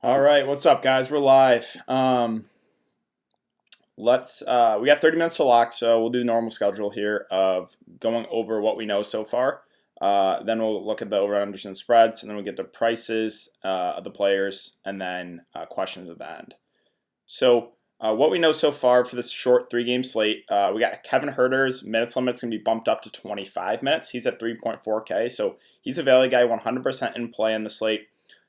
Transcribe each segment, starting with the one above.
All right, what's up, guys? We're live. We got 30 minutes to lock, so we'll do the normal schedule here of going over what we know so far. Then we'll look at the over-unders and spreads, and then we'll get the prices of the players, and then questions at the end. So what we know so far for this short 3-game slate, we got Kevin Herter's minutes limit's going to be bumped up to 25 minutes. He's at 3.4K, so he's a value guy, 100% in play in the slate.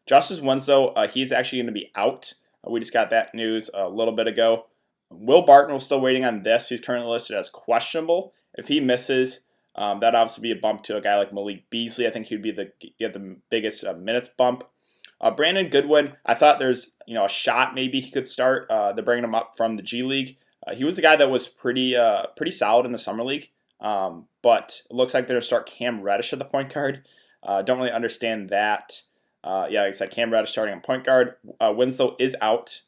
Justice Winslow, he's actually going to be out. We just got that news a little bit ago. Will Barton, we're still waiting on this. He's currently listed as questionable. If he misses, that'd obviously be a bump to a guy like Malik Beasley. I think he'd be the biggest minutes bump. Brandon Goodwin, I thought there's a shot maybe he could start. They're bringing him up from the G League. He was a guy that was pretty solid in the summer league, but it looks like they're going to start Cam Reddish at the point guard. Don't really understand that. Like I said, Cam Reddish starting on point guard. Winslow is out.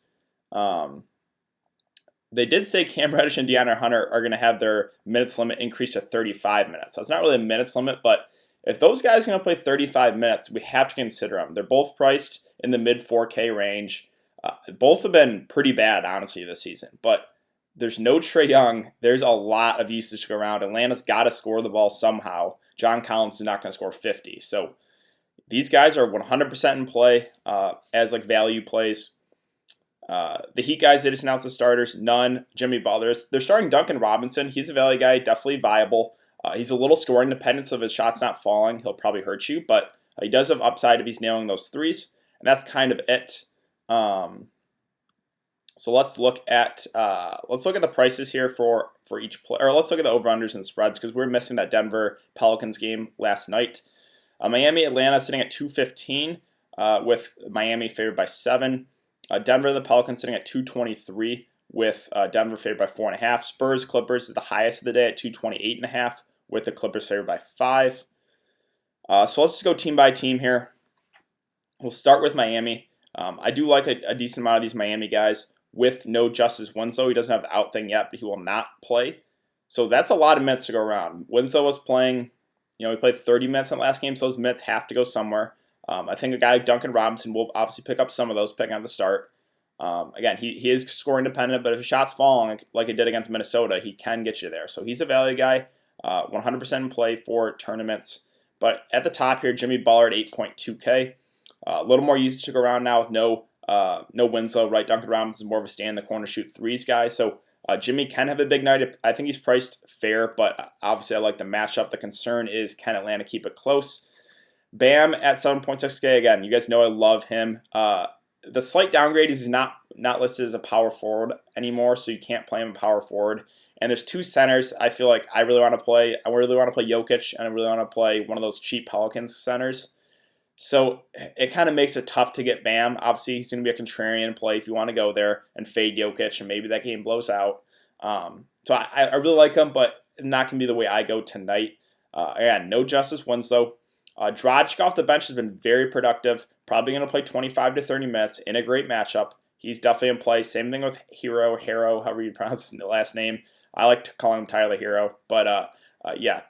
They did say Cam Reddish and DeAndre Hunter are going to have their minutes limit increased to 35 minutes. So it's not really a minutes limit, but if those guys are going to play 35 minutes, we have to consider them. They're both priced in the mid 4K range. Both have been pretty bad, honestly, this season. But there's no Trae Young. There's a lot of usage to go around. Atlanta's got to score the ball somehow. John Collins is not going to score 50. So these guys are 100% in play as like value plays. The Heat guys, they just announced the starters. Nunn, Jimmy Butler. They're starting Duncan Robinson. He's a value guy, definitely viable. He's a little scoring dependent, so if his shot's not falling, he'll probably hurt you. But he does have upside if he's nailing those threes, and that's kind of it. So let's look at the prices here for each player. Or let's look at the over/unders and spreads because we're missing that Denver Pelicans game last night. Miami Atlanta sitting at 215 with Miami favored by 7. Denver the Pelicans sitting at 223 with Denver favored by 4.5. Spurs Clippers is the highest of the day at 228.5 with the Clippers favored by 5. So let's just go team by team here. We'll start with Miami. I do like a decent amount of these Miami guys with no Justice Winslow. He doesn't have the out thing yet, but he will not play. So that's a lot of minutes to go around. Winslow was playing, he played 30 minutes in the last game, so those minutes have to go somewhere. I think a guy like Duncan Robinson will obviously pick up some of those, picking at the start. Again, he is scoring dependent, but if a shot's falling like it did against Minnesota, he can get you there. So he's a value guy, 100% in play for tournaments. But at the top here, Jimmy Butler at 8.2K. A little more usage to go around now with no Winslow, right? Duncan Robinson is more of a stand in the corner, shoot threes guy. So Jimmy can have a big night. I think he's priced fair, but obviously I like the matchup. The concern is, can Atlanta keep it close? Bam at 7.6K. Again, you guys know I love him. The slight downgrade is he's not listed as a power forward anymore, so you can't play him a power forward. And there's two centers I feel like I really want to play. I really want to play Jokic, and I really want to play one of those cheap Pelicans centers. So it kind of makes it tough to get Bam. Obviously, he's going to be a contrarian play if you want to go there and fade Jokic, and maybe that game blows out. So I really like him, but not going to be the way I go tonight. Again, no Justice Winslow. Dragic off the bench has been very productive. Probably going to play 25 to 30 minutes in a great matchup. He's definitely in play. Same thing with HERRO, however you pronounce his last name. I like to call him Tyler HERRO. But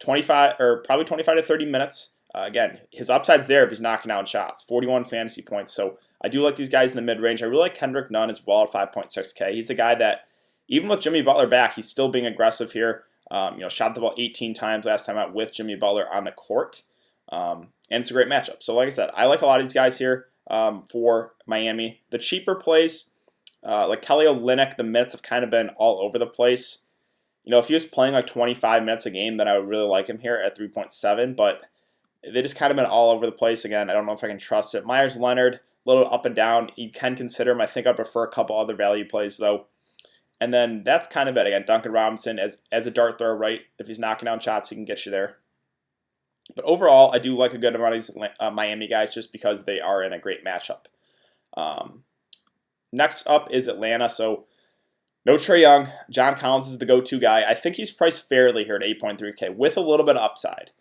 25 or probably 25 to 30 minutes. Again, his upside's there if he's knocking out shots. 41 fantasy points. So I do like these guys in the mid-range. I really like Kendrick Nunn as well at 5.6K. He's a guy that, even with Jimmy Butler back, he's still being aggressive here. Shot the ball 18 times last time out with Jimmy Butler on the court. And it's a great matchup. So like I said, I like a lot of these guys here for Miami. The cheaper plays, like Kelly Olynyk, the minutes have kind of been all over the place. If he was playing like 25 minutes a game, then I would really like him here at 3.7. But they just kind of been all over the place again. I don't know if I can trust it. Myers Leonard, a little up and down. You can consider him. I think I prefer a couple other value plays though. And then that's kind of it. Again, Duncan Robinson as a dart thrower, right? If he's knocking down shots, he can get you there. But overall, I do like a good amount of these Miami guys just because they are in a great matchup. Next up is Atlanta. So no Trae Young. John Collins is the go-to guy. I think he's priced fairly here at 8.3K with a little bit of upside.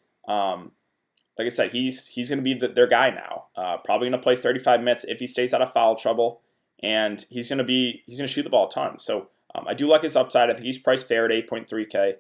Like I said, he's going to be their guy now. Probably going to play 35 minutes if he stays out of foul trouble, and he's going to shoot the ball a ton. So I do like his upside. I think he's priced fair at 8.3K.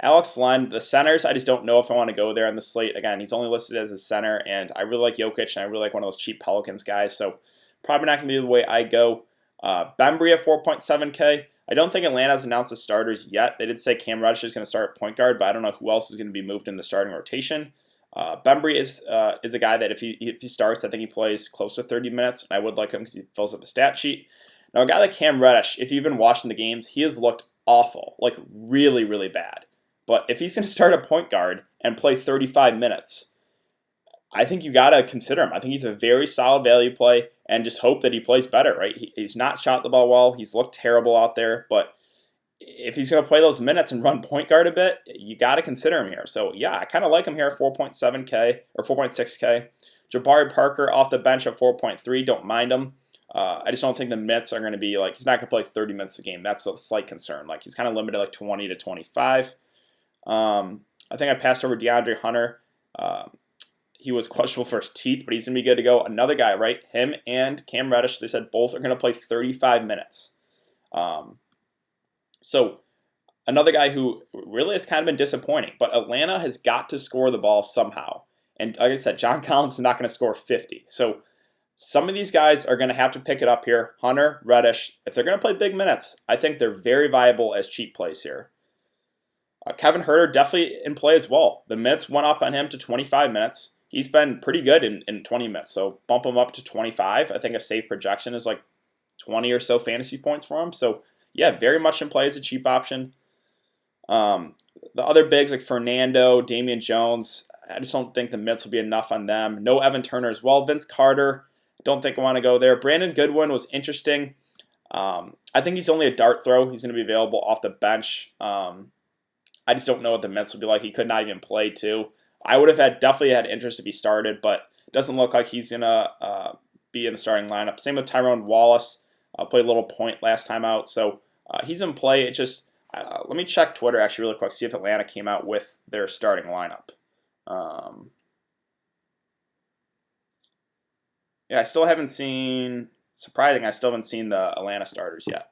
Alex Len, the centers, I just don't know if I want to go there on the slate. Again, he's only listed as a center, and I really like Jokic, and I really like one of those cheap Pelicans guys. So Probably not going to be the way I go. Bembry at 4.7K. I don't think Atlanta's announced the starters yet. They did say Cam Reddish is going to start at point guard, but I don't know who else is going to be moved in the starting rotation. Bembry is a guy that if he starts, I think he plays close to 30 minutes. And I would like him because he fills up the stat sheet. Now, a guy like Cam Reddish, if you've been watching the games, he has looked awful, like really, really bad. But if he's going to start a point guard and play 35 minutes, I think you got to consider him. I think he's a very solid value play and just hope that he plays better, right? He's not shot the ball well. He's looked terrible out there. But if he's going to play those minutes and run point guard a bit, you got to consider him here. So, yeah, I kind of like him here at 4.7K or 4.6K. Jabari Parker off the bench at 4.3. Don't mind him. I just don't think the minutes are going to be like, he's not going to play 30 minutes a game. That's a slight concern. Like, he's kind of limited like 20 to 25. I think I passed over DeAndre Hunter. He was questionable for his teeth, but he's going to be good to go. Another guy, right? Him and Cam Reddish, they said both are going to play 35 minutes. So another guy who really has kind of been disappointing, but Atlanta has got to score the ball somehow. And like I said, John Collins is not going to score 50. So some of these guys are going to have to pick it up here. Hunter, Reddish, if they're going to play big minutes, I think they're very viable as cheap plays here. Kevin Huerter definitely in play as well. The minutes went up on him to 25 minutes. He's been pretty good in 20 minutes, so bump him up to 25. I think a safe projection is like 20 or so fantasy points for him. So, yeah, very much in play as a cheap option. The other bigs like Fernando, Damian Jones, I just don't think the minutes will be enough on them. No Evan Turner as well. Vince Carter, don't think I want to go there. Brandon Goodwin was interesting. I think he's only a dart throw. He's going to be available off the bench. I just don't know what the minutes will be like. He could not even play, too. I would have definitely had interest if he started, but it doesn't look like he's going to be in the starting lineup. Same with Tyrone Wallace. Played a little point last time out, so he's in play. It just let me check Twitter actually really quick, see if Atlanta came out with their starting lineup. Yeah, I still haven't seen. Surprising, I still haven't seen the Atlanta starters yet.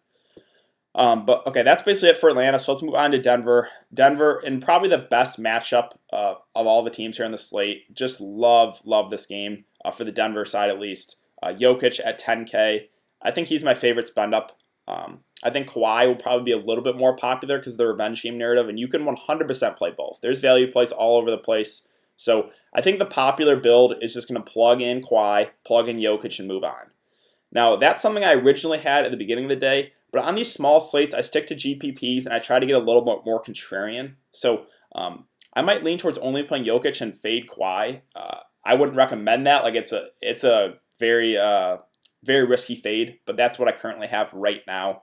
But okay, that's basically it for Atlanta. So let's move on to Denver. Denver in probably the best matchup of all the teams here on the slate. Just love this game for the Denver side at least. Jokic at 10K. I think he's my favorite spend up. I think Kawhi will probably be a little bit more popular because of the revenge game narrative, and you can 100% play both. There's value plays all over the place. So I think the popular build is just going to plug in Kawhi, plug in Jokic, and move on. Now, that's something I originally had at the beginning of the day, but on these small slates, I stick to GPPs, and I try to get a little bit more contrarian. So I might lean towards only playing Jokic and fade Kawhi. I wouldn't recommend that. Like it's a very very risky fade, but that's what I currently have right now.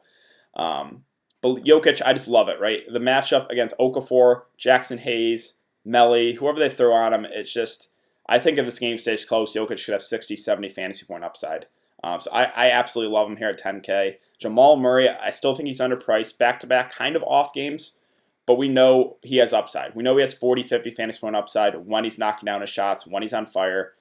But Jokic, I just love it, right? The matchup against Okafor, Jackson Hayes, Melly, whoever they throw on him, it's just, I think if this game stays close, Jokic should have 60, 70 fantasy point upside. So I absolutely love him here at 10K. Jamal Murray, I still think he's underpriced. Back-to-back kind of off games, but we know he has upside. We know he has 40, 50 fantasy point upside when he's knocking down his shots, when he's on fire.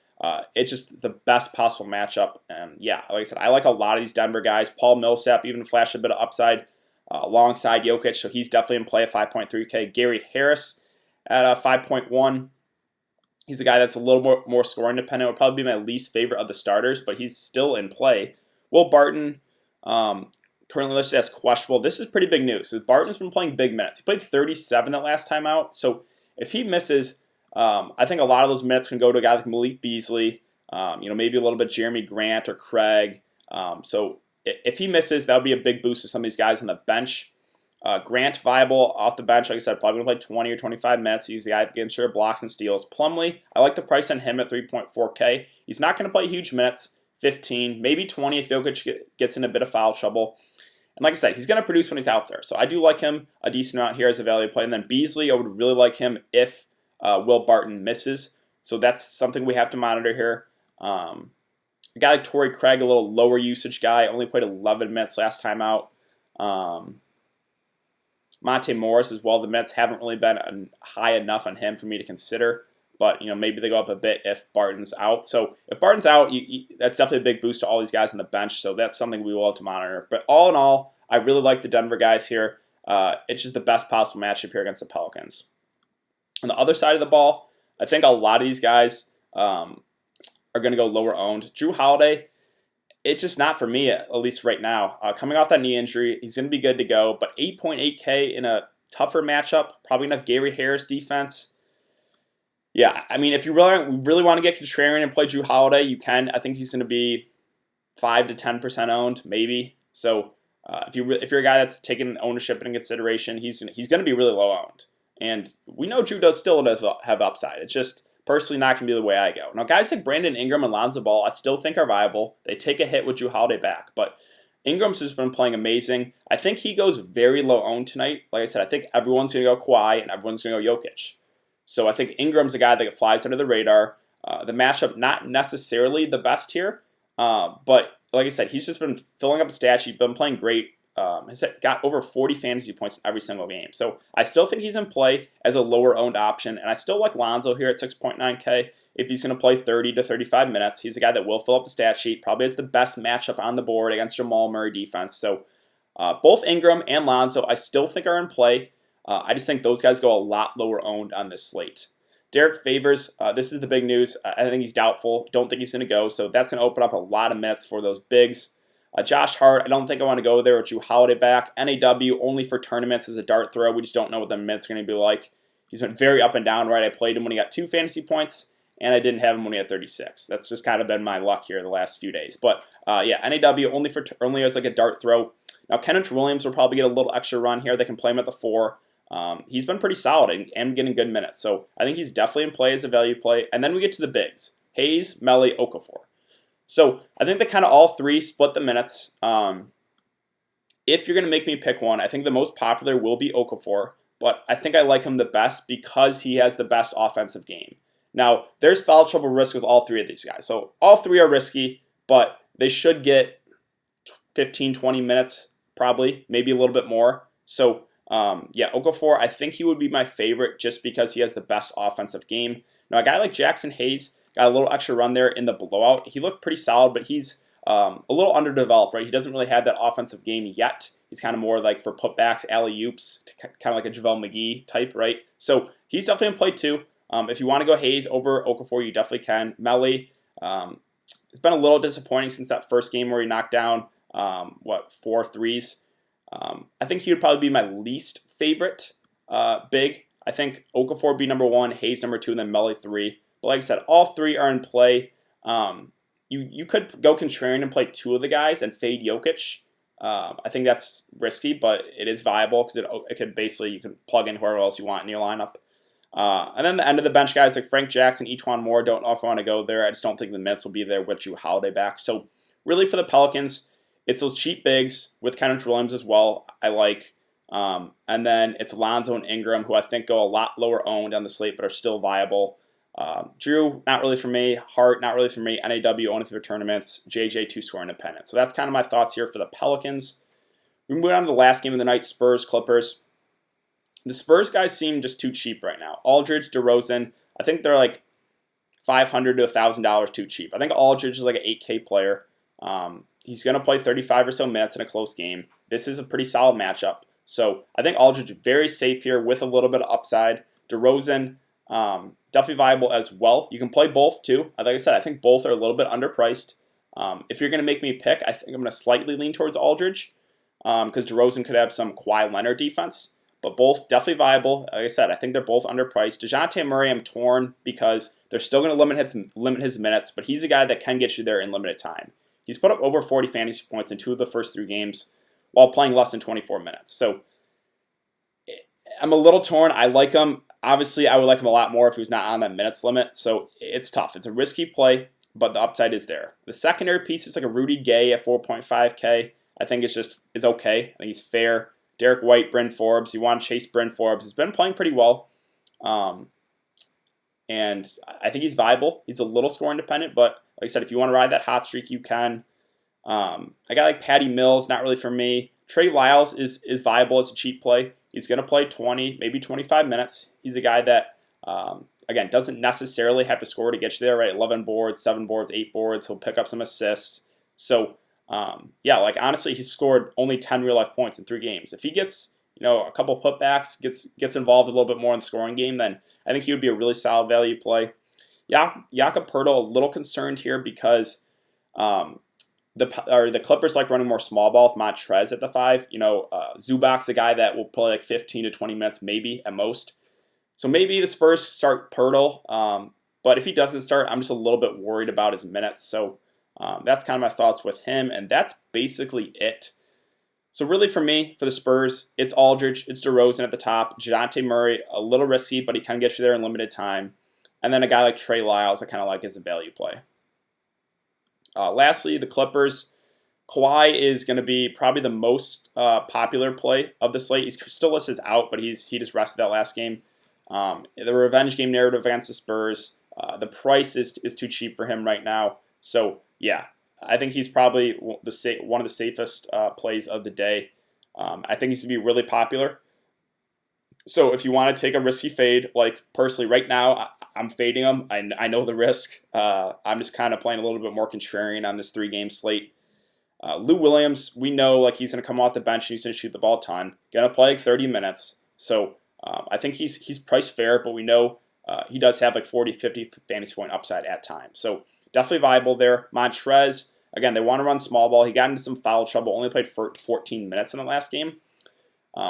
It's just the best possible matchup. And yeah, like I said, I like a lot of these Denver guys. Paul Millsap even flashed a bit of upside alongside Jokic, so he's definitely in play at 5.3K. Gary Harris at 5.1. He's a guy that's a little more scoring dependent. Would probably be my least favorite of the starters, but he's still in play. Will Barton, currently listed as questionable. This is pretty big news. Barton's been playing big minutes. He played 37 that last time out, so if he misses, I think a lot of those minutes can go to a guy like Malik Beasley, maybe a little bit Jeremy Grant or Craig. So if he misses, that would be a big boost to some of these guys on the bench. Grant viable off the bench, like I said, probably going to play 20 or 25 minutes. He's the guy that can ensure blocks and steals. Plumlee, I like the price on him at 3.4K. He's not going to play huge minutes, 15, maybe 20 if Jokic gets in a bit of foul trouble. And like I said, he's going to produce when he's out there. So I do like him a decent amount here as a value play. And then Beasley, I would really like him if Will Barton misses. So that's something we have to monitor here. A guy like Torrey Craig, a little lower usage guy, only played 11 minutes last time out. Monte Morris as well. The minutes haven't really been high enough on him for me to consider. But maybe they go up a bit if Barton's out. So if Barton's out, that's definitely a big boost to all these guys on the bench. So that's something we will have to monitor. But all in all, I really like the Denver guys here. It's just the best possible matchup here against the Pelicans. On the other side of the ball, I think a lot of these guys are going to go lower owned. Jrue Holiday, it's just not for me, at least right now. Coming off that knee injury, he's going to be good to go, but 8.8K in a tougher matchup, probably enough Gary Harris defense. Yeah, I mean, if you really want to get contrarian and play Jrue Holiday, you can. I think he's going to be 5 to 10% owned, maybe. So if you're a guy that's taking ownership into consideration, he's going to be really low owned. And we know Jrue still does have upside. It's just personally not going to be the way I go. Now, guys like Brandon Ingram and Lonzo Ball, I still think are viable. They take a hit with Jrue Holiday back, but Ingram's just been playing amazing. I think he goes very low owned tonight. Like I said, I think everyone's going to go Kawhi and everyone's going to go Jokic. So I think Ingram's a guy that flies under the radar. The matchup not necessarily the best here, but like I said, he's just been filling up the stat sheet, been playing great. Has got over 40 fantasy points in every single game. So I still think he's in play as a lower owned option, and I still like Lonzo here at 6.9K. If he's going to play 30 to 35 minutes, he's a guy that will fill up the stat sheet, probably has the best matchup on the board against Jamal Murray defense. So both Ingram and Lonzo I still think are in play. I just think those guys go a lot lower owned on this slate. Derek Favors, this is the big news. I think he's doubtful. Don't think he's going to go, so that's going to open up a lot of minutes for those bigs. Josh Hart, I don't think I want to go there with Jrue Holiday back. NAW only for tournaments as a dart throw. We just don't know what the minutes are going to be like. He's been very up and down, right? I played him when he got 2 fantasy points, and I didn't have him when he had 36. That's just kind of been my luck here the last few days. But yeah, NAW only as like a dart throw. Now, Kenrich Williams will probably get a little extra run here. They can play him at the 4. He's been pretty solid and getting good minutes. So I think he's definitely in play as a value play. And then we get to the bigs. Hayes, Melli, Okafor. So I think that kind of all three split the minutes. If you're going to make me pick one, I think the most popular will be Okafor. But I think I like him the best because he has the best offensive game. Now, there's foul trouble risk with all three of these guys. So all three are risky, but they should get 15, 20 minutes probably, maybe a little bit more. So yeah, Okafor, I think he would be my favorite just because he has the best offensive game. Now, a guy like Jackson Hayes got a little extra run there in the blowout. He looked pretty solid, but he's a little underdeveloped, right? He doesn't really have that offensive game yet. He's kind of more like for putbacks, alley-oops, kind of like a JaVale McGee type, right? So he's definitely in play too. If you want to go Hayes over Okafor, you definitely can. Melli, it's been a little disappointing since that first game where he knocked down, 4 threes. I think he would probably be my least favorite big. I think Okafor would be number 1, Hayes number 2, and then Melli 3. But like I said, all three are in play. You could go contrarian and play 2 of the guys and fade Jokic. I think that's risky, but it is viable because it could basically, you can plug in whoever else you want in your lineup. And then the end of the bench guys like Frank Jackson, E'Twaun Moore, don't know if I want to go there. I just don't think the minutes will be there with Jrue Holiday back. So really for the Pelicans, it's those cheap bigs with Kenrich Williams as well, I like. And then it's Lonzo and Ingram, who I think go a lot lower owned on the slate, but are still viable. Jrue, not really for me. Hart, not really for me. NAW, only for tournaments. JJ, 2-score independent. So that's kind of my thoughts here for the Pelicans. We move on to the last game of the night, Spurs, Clippers. The Spurs guys seem just too cheap right now. Aldridge, DeRozan, I think they're like $500 to $1,000 too cheap. I think Aldridge is like an 8K player. He's going to play 35 or so minutes in a close game. This is a pretty solid matchup. So I think Aldridge is very safe here with a little bit of upside. DeRozan, definitely viable as well. You can play both too. Like I said, I think both are a little bit underpriced. If you're going to make me pick, I think I'm going to slightly lean towards Aldridge because DeRozan could have some Kawhi Leonard defense. But both definitely viable. Like I said, I think they're both underpriced. DeJounte Murray, I'm torn because they're still going to limit his minutes, but he's a guy that can get you there in limited time. He's put up over 40 fantasy points in 2 of the first 3 games while playing less than 24 minutes. So I'm a little torn. I like him. Obviously, I would like him a lot more if he was not on that minutes limit. So it's tough. It's a risky play, but the upside is there. The secondary piece is like a Rudy Gay at 4.5K. I think it's okay. I think he's fair. Derek White, Bryn Forbes. You want to chase Bryn Forbes. He's been playing pretty well. And I think he's viable. He's a little score independent, but like I said, if you want to ride that hot streak, you can. I got like Patty Mills, not really for me. Trey Lyles is viable as a cheap play. He's going to play 20, maybe 25 minutes. He's a guy that, again, doesn't necessarily have to score to get you there, right? 11 boards, 7 boards, 8 boards. He'll pick up some assists. So, yeah, like honestly, he's scored only 10 real-life points in 3 games. If he gets, a couple putbacks, gets involved a little bit more in the scoring game, then I think he would be a really solid value play. Jakob Poeltl, a little concerned here because the Clippers like running more small ball with Montrez at the 5. You know, Zubac's a guy that will play like 15 to 20 minutes maybe at most. So maybe the Spurs start Pirtle, but if he doesn't start, I'm just a little bit worried about his minutes. So that's kind of my thoughts with him, and that's basically it. So really for me, for the Spurs, it's Aldridge, it's DeRozan at the top, DeJounte Murray, a little risky, but he kind of gets you there in limited time. And then a guy like Trey Lyles I kind of like as a value play. Lastly, the Clippers. Kawhi is going to be probably the most popular play of the slate. He's still listed as out, but he just rested that last game. The revenge game narrative against the Spurs. The price is too cheap for him right now. So yeah, I think he's probably one of the safest plays of the day. I think he's going to be really popular. So if you want to take a risky fade, like personally right now, I'm fading him. I know the risk. I'm just kind of playing a little bit more contrarian on this 3-game slate. Lou Williams, we know like he's going to come off the bench and he's going to shoot the ball a ton. Going to play like 30 minutes. So I think he's priced fair, but we know he does have like 40, 50 fantasy point upside at times. So definitely viable there. Montrez, again, they want to run small ball. He got into some foul trouble, only played for 14 minutes in the last game.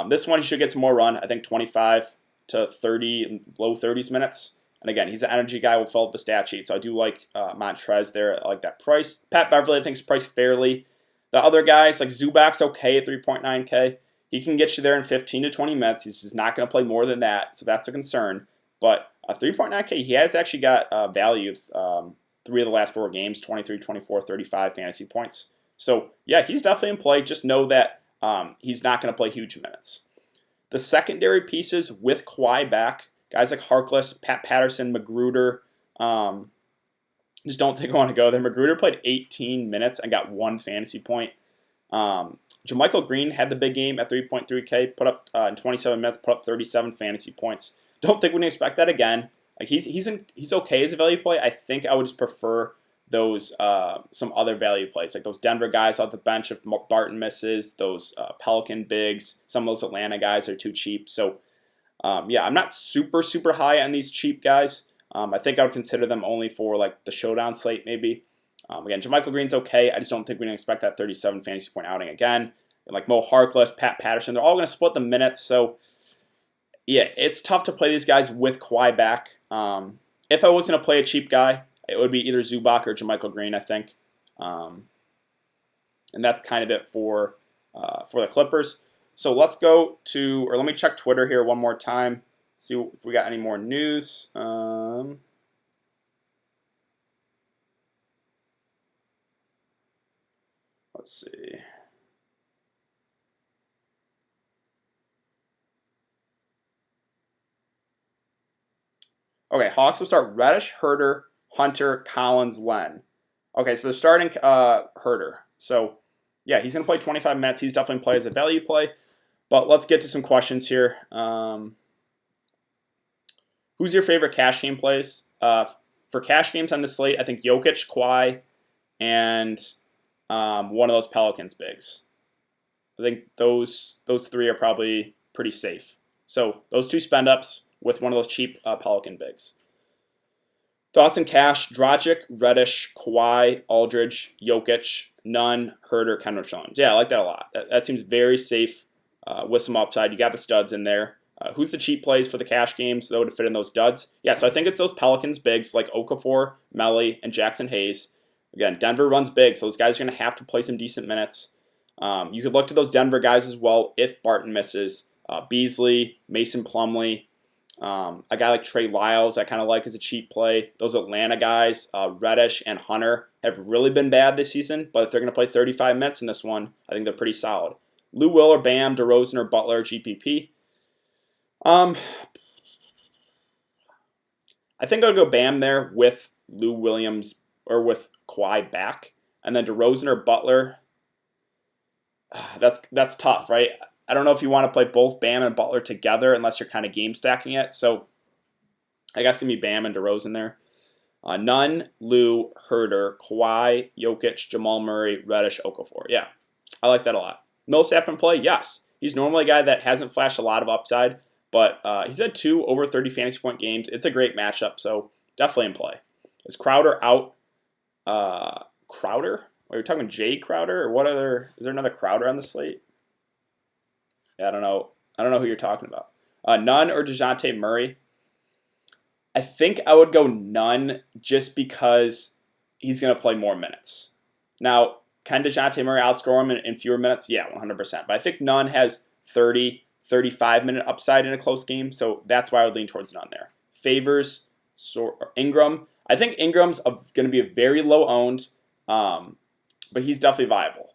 This one, he should get some more run. I think 25 to 30, low 30s minutes. And again, he's an energy guy. Will fill up the stat sheet. So I do like Montrez there. I like that price. Pat Beverly, I think, is priced fairly. The other guys, like Zubac's okay at 3.9K. He can get you there in 15 to 20 minutes. He's just not going to play more than that. So that's a concern. But 3.9K, he has actually got value of 3 of the last 4 games, 23, 24, 35 fantasy points. So yeah, he's definitely in play. Just know that he's not going to play huge minutes. The secondary pieces with Kawhi back, guys like Harkless, Pat Patterson, McGruder, just don't think I want to go there. McGruder played 18 minutes and got 1 fantasy point. JaMychal Green had the big game at 3.3K, put up in 27 minutes, put up 37 fantasy points. Don't think we can expect that again. Like he's okay as a value play. I think I would just prefer those some other value plays, like those Denver guys off the bench if Barton misses, those Pelican bigs, some of those Atlanta guys are too cheap. So yeah, I'm not super high on these cheap guys. I think I would consider them only for like the showdown slate maybe. Again, JaMychal Green's okay. I just don't think we can expect that 37 fantasy point outing again. And like Mo Harkless, Pat Patterson, they're all going to split the minutes. So yeah, it's tough to play these guys with Kawhi back. If I was going to play a cheap guy, it would be either Zubac or JaMychal Green, I think. And that's kind of it for the Clippers. So let's go to, or let me check Twitter here one more time. See if we got any more news. Let's see. Okay, Hawks will start Reddish, Herder, Hunter, Collins, Len. Okay, so they're starting Herder. So yeah, he's going to play 25 minutes. He's definitely play as a value play. But let's get to some questions here. Who's your favorite cash game plays? For cash games on the slate, I think Jokic, Kawhi, and one of those Pelicans bigs. I think those 3 are probably pretty safe. So those 2 spend ups with one of those cheap Pelican bigs. Thoughts in cash: Dragic, Reddish, Kawhi, Aldridge, Jokic, Nunn, Herder, Kendrick Jones. Yeah, I like that a lot. That seems very safe with some upside. You got the studs in there. Who's the cheap plays for the cash games that would fit in those duds? Yeah, so I think it's those Pelicans bigs like Okafor, Melli, and Jackson Hayes. Again, Denver runs big, so those guys are going to have to play some decent minutes. You could look to those Denver guys as well if Barton misses. Beasley, Mason Plumlee, a guy like Trey Lyles I kind of like as a cheap play. Those Atlanta guys, Reddish and Hunter, have really been bad this season, but if they're going to play 35 minutes in this one, I think they're pretty solid. Lou Will or Bam, DeRozan or Butler, GPP. I think I'll go Bam there with Lou Williams or with Kawhi back, and then DeRozan or Butler. That's tough, right? I don't know if you want to play both Bam and Butler together unless you're kind of game stacking it. So I guess give me Bam and DeRozan there. Nunn, Lou, Herder, Kawhi, Jokic, Jamal Murray, Reddish, Okafor. Yeah, I like that a lot. Millsap in play? Yes. He's normally a guy that hasn't flashed a lot of upside, but he's had 2 over 30 fantasy point games. It's a great matchup, so definitely in play. Is Crowder out? Crowder? Are you talking Jay Crowder or what other? Is there another Crowder on the slate? Yeah, I don't know. I don't know who you're talking about. Nunn or DeJounte Murray? I think I would go Nunn just because he's going to play more minutes. Now, can DeJounte Murray outscore him in fewer minutes? Yeah, 100%. But I think Nunn has 30, 35-minute upside in a close game, so that's why I would lean towards Nunn there. Favors Ingram. I think Ingram's going to be a very low-owned, but he's definitely viable.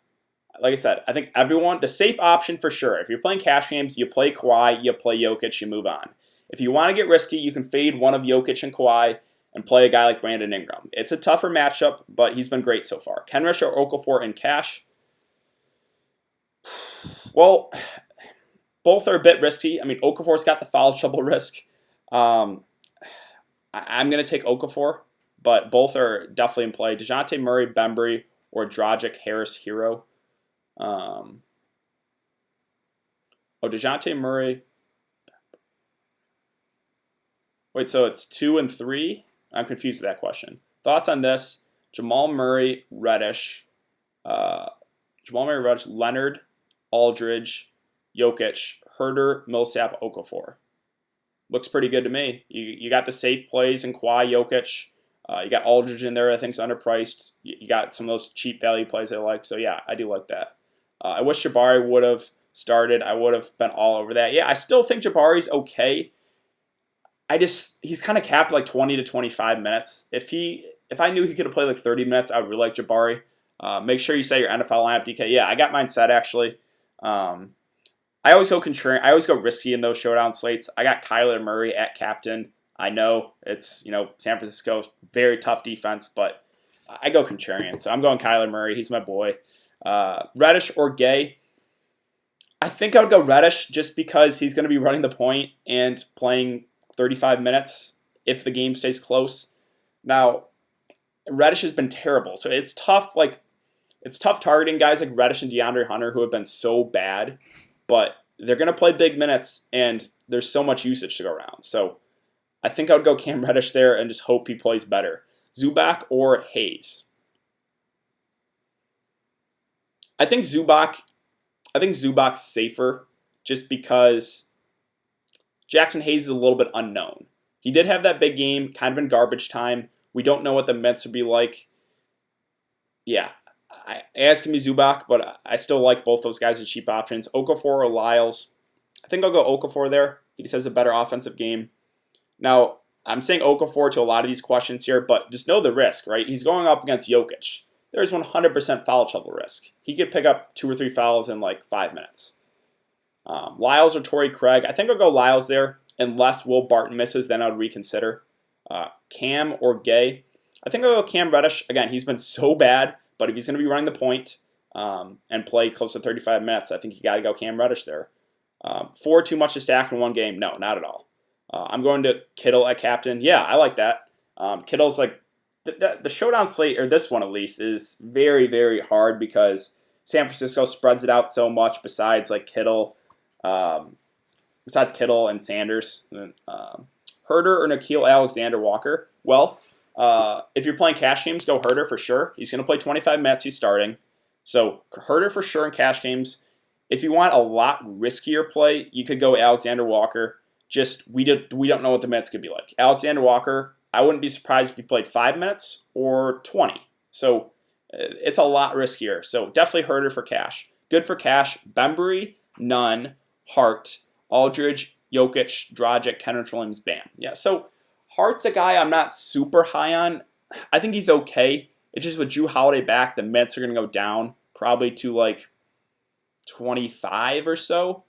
Like I said, I think everyone, the safe option for sure. If you're playing cash games, you play Kawhi, you play Jokic, you move on. If you want to get risky, you can fade one of Jokic and Kawhi and play a guy like Brandon Ingram. It's a tougher matchup, but he's been great so far. Kenrich or Okafor in cash? Well, both are a bit risky. I mean, Okafor's got the foul trouble risk. I'm going to take Okafor, but both are definitely in play. DeJounte Murray, Bembry, or Dragic, Harris, HERRO. DeJounte Murray. Wait, so it's 2 and 3? I'm confused with that question. Thoughts on this? Jamal Murray, Reddish. Leonard, Aldridge, Jokic, Herder, Millsap, Okafor. Looks pretty good to me. You got the safe plays in Kawhi, Jokic. You got Aldridge in there. I think it's underpriced. You got some of those cheap value plays I like. So, yeah, I do like that. I wish Jabari would have started. I would have been all over that. Yeah, I still think Jabari's okay. He's kind of capped like 20 to 25 minutes. If I knew he could have played like 30 minutes, I would really like Jabari. Make sure you set your NFL lineup, DK. Yeah, I got mine set actually. I always go contrarian. I always go risky in those showdown slates. I got Kyler Murray at captain. I know it's San Francisco, very tough defense, but I go contrarian. So I'm going Kyler Murray. He's my boy. Reddish or Gay? I think I would go Reddish just because he's going to be running the point and playing 35 minutes if the game stays close. Now, Reddish has been terrible, so it's tough. It's tough targeting guys like Reddish and DeAndre Hunter who have been so bad, but they're going to play big minutes, and there's so much usage to go around. So I think I would go Cam Reddish there and just hope he plays better. Zubac or Hayes? I think Zubac's safer just because Jackson Hayes is a little bit unknown. He did have that big game, kind of in garbage time. We don't know what the Mets would be like. Yeah, it's going to be Zubac, but I still like both those guys as cheap options. Okafor or Lyles? I think I'll go Okafor there. He just has a better offensive game. Now, I'm saying Okafor to a lot of these questions here, but just know the risk, right? He's going up against Jokic. There's 100% foul trouble risk. He could pick up 2 or 3 fouls in like 5 minutes. Lyles or Torrey Craig? I think I'll go Lyles there. Unless Will Barton misses, then I would reconsider. Cam or Gay? I think I'll go Cam Reddish. Again, he's been so bad, but if he's going to be running the point and play close to 35 minutes, I think you got to go Cam Reddish there. 4 too much to stack in one game? No, not at all. I'm going to Kittle at captain. Yeah, I like that. Kittle's like the showdown slate, or this one at least, is very, very hard because San Francisco spreads it out so much besides like Kittle. Besides Kittle and Sanders. Herder or Nickeil Alexander-Walker? Well, if you're playing cash games, go Herder for sure. He's going to play 25 minutes. He's starting. So Herder for sure in cash games. If you want a lot riskier play, you could go Alexander-Walker. Just we don't know what the minutes could be like. Alexander-Walker, I wouldn't be surprised if he played 5 minutes or 20. So it's a lot riskier. So definitely Herder for cash. Good for cash. Bembry, Nunn, Hart, Aldridge, Jokic, Dragic, Kenrich Williams, Bam. Yeah, so Hart's a guy I'm not super high on. I think he's okay. It's just with Jrue Holiday back, the minutes are going to go down probably to like 25 or so.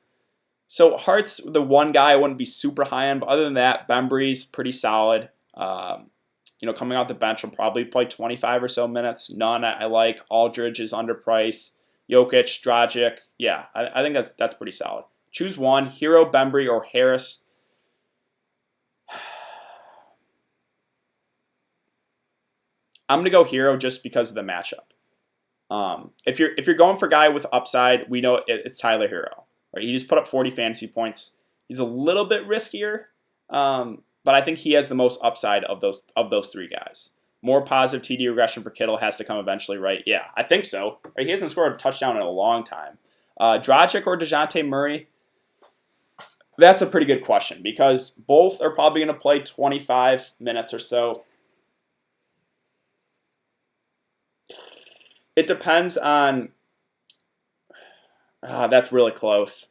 So Hart's the one guy I wouldn't be super high on, but other than that, Bembry's pretty solid. Coming off the bench will probably play 25 or so minutes. Nunn I like. Aldridge is underpriced. Jokic, Dragic, yeah, I think that's pretty solid. Choose one, HERRO, Bembry, or Harris. I'm gonna go HERRO just because of the matchup. If you're going for a guy with upside, we know it's Tyler HERRO. Right? He just put up 40 fantasy points. He's a little bit riskier, but I think he has the most upside of those 3 guys. More positive TD regression for Kittle has to come eventually, right? Yeah, I think so. He hasn't scored a touchdown in a long time. Dragic or DeJounte Murray? That's a pretty good question because both are probably going to play 25 minutes or so. It depends on... that's really close.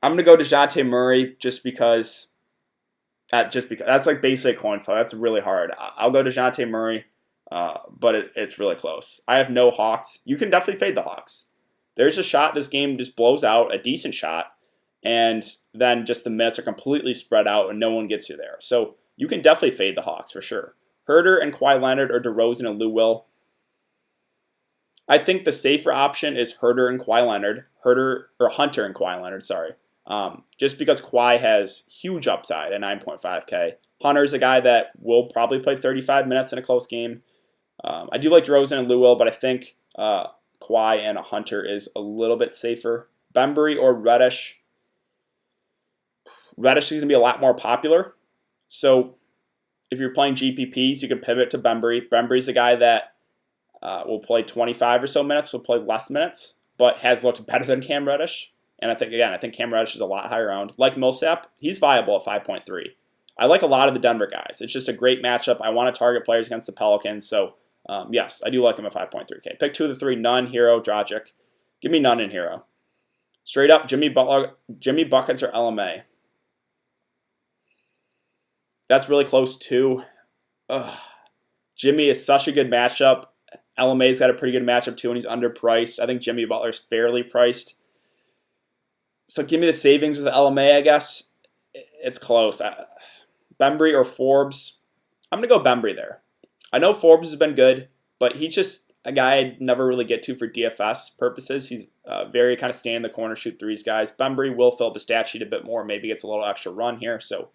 I'm going to go DeJounte Murray just because that's like basically a coin flip. That's really hard. I'll go DeJounte Murray, but it's really close. I have no Hawks. You can definitely fade the Hawks. There's a shot this game just blows out, a decent shot, and then just the minutes are completely spread out and no one gets you there. So you can definitely fade the Hawks for sure. Herder and Kawhi Leonard or DeRozan and Lou Will. I think the safer option is Herder and Kawhi Leonard. Hunter and Kawhi Leonard, sorry. Just because Kawhi has huge upside at 9.5K. Hunter's a guy that will probably play 35 minutes in a close game. I do like DeRozan and Lou Will, but I think Kawhi and a Hunter is a little bit safer. Bembry or Reddish. Reddish is going to be a lot more popular. So if you're playing GPPs, you can pivot to Bembry. Bembry's a guy that will play 25 or so minutes, will play less minutes, but has looked better than Cam Reddish. And I think Cam Reddish is a lot higher owned. Like Millsap, he's viable at 5.3. I like a lot of the Denver guys. It's just a great matchup. I want to target players against the Pelicans. So, yes, I do like him at 5.3K. Pick 2 of the 3, Nunn, HERRO, Dragic. Give me Nunn and HERRO. Straight up, Jimmy Buckets or LMA. That's really close too. Jimmy is such a good matchup. LMA's got a pretty good matchup too, and he's underpriced. I think Jimmy Butler's fairly priced. So give me the savings with LMA, I guess. It's close. Bembry or Forbes. I'm going to go Bembry there. I know Forbes has been good, but he's just a guy I'd never really get to for DFS purposes. He's very kind of stand in the corner, shoot threes guys. Bembry will fill up the stat sheet a bit more, maybe gets a little extra run here. So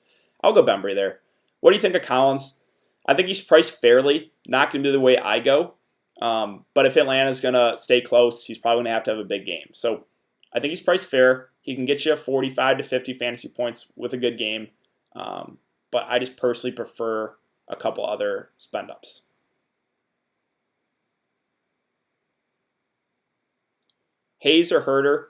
I'll go Bembry there. What do you think of Collins? I think he's priced fairly. Not going to be the way I go. But if Atlanta's going to stay close, he's probably going to have a big game. So I think he's priced fair. He can get you 45 to 50 fantasy points with a good game. But I just personally prefer a couple other spend-ups. Hayes or Herder?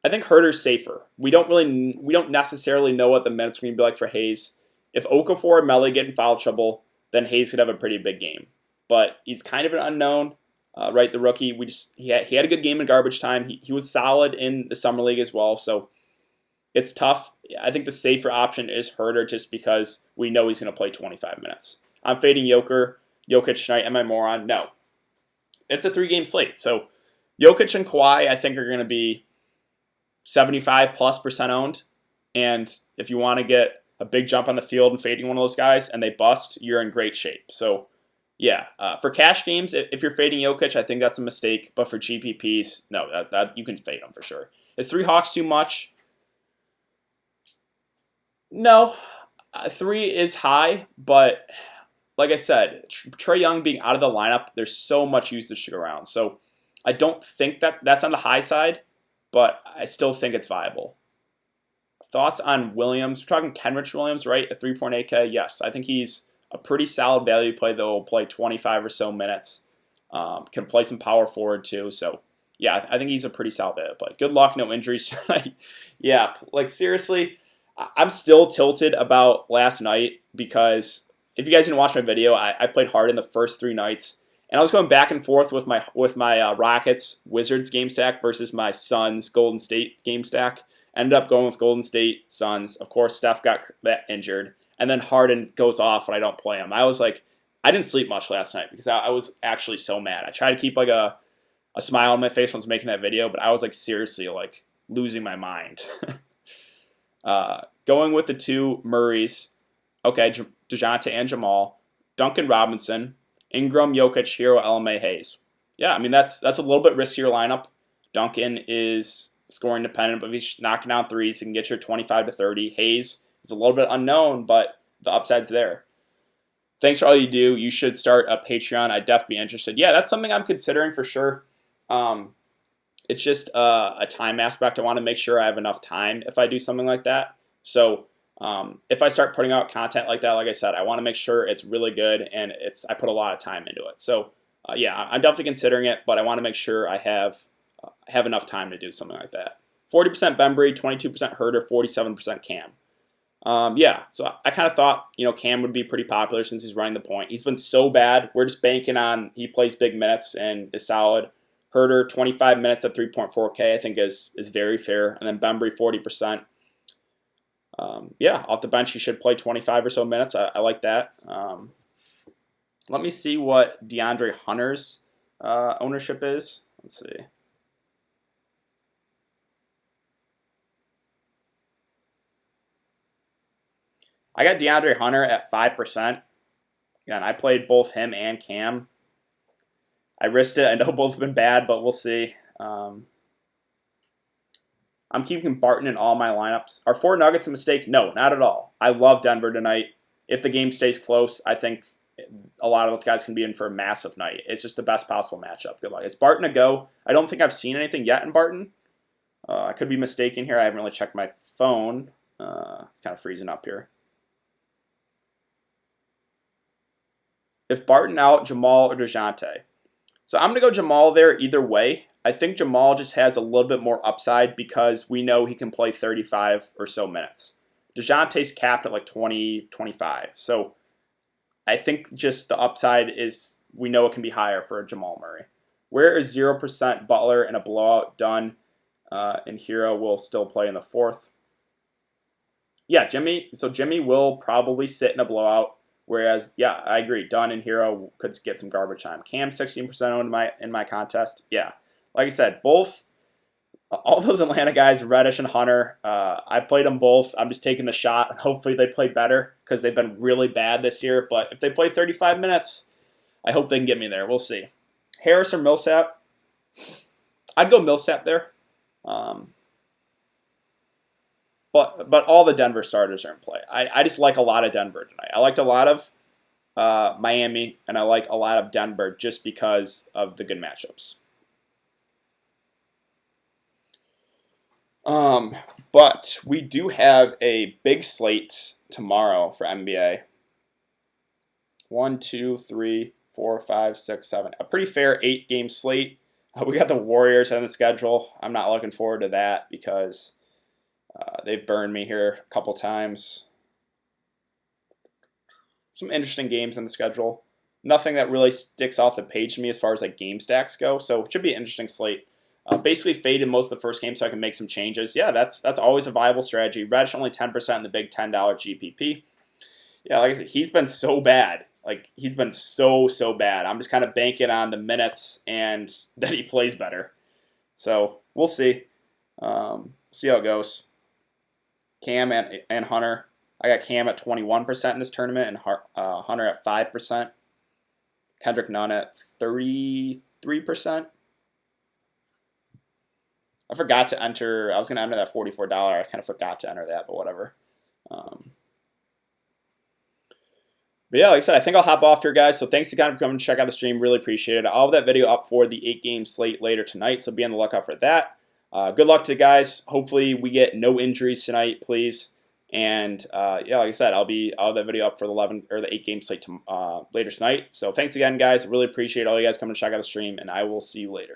I think Herder's safer. We don't necessarily know what the minutes are going to be like for Hayes. If Okafor and Melly get in foul trouble, then Hayes could have a pretty big game. But he's kind of an unknown, right? The rookie. He had a good game in garbage time. He was solid in the summer league as well. So it's tough. I think the safer option is Herder just because we know he's going to play 25 minutes. I'm fading Jokic tonight. Am I moron? No. It's a 3-game slate. So Jokic and Kawhi, I think, are going to be 75+% owned. And if you want to get a big jump on the field and fading one of those guys and they bust, you're in great shape. So, yeah, for cash games, if you're fading Jokic, I think that's a mistake. But for GPPs, no, that you can fade them for sure. Is 3 Hawks too much? No. 3 is high, but like I said, Trae Young being out of the lineup, there's so much usage to go around. So I don't think that's on the high side, but I still think it's viable. Thoughts on Williams? We're talking Kenrich Williams, right? At 3.8K. Yes, I think he's a pretty solid value play that will play 25 or so minutes. Can play some power forward too. So, yeah, I think he's a pretty solid value play. Good luck, no injuries tonight. Yeah, like seriously, I'm still tilted about last night because if you guys didn't watch my video, I played hard in the first 3 nights. And I was going back and forth with my Rockets Wizards game stack versus my Suns Golden State game stack. Ended up going with Golden State Suns. Of course, Steph got that injured. And then Harden goes off when I don't play him. I was like, I didn't sleep much last night because I was actually so mad. I tried to keep like a smile on my face when I was making that video, but I was like seriously like losing my mind. Going with the 2 Murrays. Okay, DeJounte and Jamal. Duncan Robinson. Ingram, Jokic, HERRO, LMA, Hayes. Yeah, I mean, that's a little bit riskier lineup. Duncan is scoring dependent, but if he's knocking down threes, he can get you 25 to 30. Hayes is a little bit unknown, but the upside's there. Thanks for all you do. You should start a Patreon. I'd definitely be interested. Yeah, that's something I'm considering for sure. It's just a time aspect. I want to make sure I have enough time if I do something like that. So If I start putting out content like that, like I said, I want to make sure it's really good and I put a lot of time into it. So yeah, I'm definitely considering it, but I want to make sure I have enough time to do something like that. 40% Bembry, 22% Herder, 47% Cam. Yeah, so I kind of thought, Cam would be pretty popular since he's running the point. He's been so bad. We're just banking on he plays big minutes and is solid. Herder, 25 minutes at 3.4K, I think is very fair. And then Bembry, 40%. Yeah, off the bench, he should play 25 or so minutes. I like that. Let me see what DeAndre Hunter's ownership is. Let's see. I got DeAndre Hunter at 5%. Again, I played both him and Cam. I risked it. I know both have been bad, but we'll see. I'm keeping Barton in all my lineups. Are 4 Nuggets a mistake? No, not at all. I love Denver tonight. If the game stays close, I think a lot of those guys can be in for a massive night. It's just the best possible matchup. Good luck. Is Barton a go? I don't think I've seen anything yet in Barton. I could be mistaken here. I haven't really checked my phone. It's kind of freezing up here. If Barton out, Jamal or DeJounte. So I'm going to go Jamal there either way. I think Jamal just has a little bit more upside because we know he can play 35 or so minutes. DeJounte's capped at like 20, 25. So I think just the upside is we know it can be higher for Jamal Murray. Where is 0% Butler in a blowout done? And HERRO will still play in the 4th. Yeah, Jimmy. So Jimmy will probably sit in a blowout. Whereas, yeah, I agree. Dunn and HERRO could get some garbage time. Cam 16% owned in my contest. Yeah, like I said, all those Atlanta guys, Reddish and Hunter. I played them both. I'm just taking the shot, and hopefully they play better because they've been really bad this year. But if they play 35 minutes, I hope they can get me there. We'll see. Harris or Millsap? I'd go Millsap there. But all the Denver starters are in play. I just like a lot of Denver tonight. I liked a lot of Miami, and I like a lot of Denver just because of the good matchups. But we do have a big slate tomorrow for NBA. 1, 2, 3, 4, 5, 6, 7. A pretty fair 8-game slate. We got the Warriors on the schedule. I'm not looking forward to that because they've burned me here a couple times. Some interesting games on the schedule. Nothing that really sticks off the page to me as far as like game stacks go. So it should be an interesting slate. Basically faded most of the first game so I can make some changes. Yeah, that's always a viable strategy. Reddish only 10% in the big $10 GPP. Yeah, like I said, he's been so bad. Like, he's been so bad. I'm just kind of banking on the minutes and that he plays better. So we'll see. See how it goes. Cam and Hunter. I got Cam at 21% in this tournament and Hunter at 5%. Kendrick Nunn at 33%. I forgot to enter. I was going to enter that $44. I kind of forgot to enter that, but whatever. But yeah, like I said, I think I'll hop off here, guys. So thanks again for coming to check out the stream. Really appreciate it. I'll have that video up for the 8-game slate later tonight, so be on the lookout for that. Good luck to the guys. Hopefully we get no injuries tonight, please. And yeah, like I said, I'll have that video up for the 8-game slate later tonight. So thanks again, guys. Really appreciate all you guys coming to check out the stream, and I will see you later.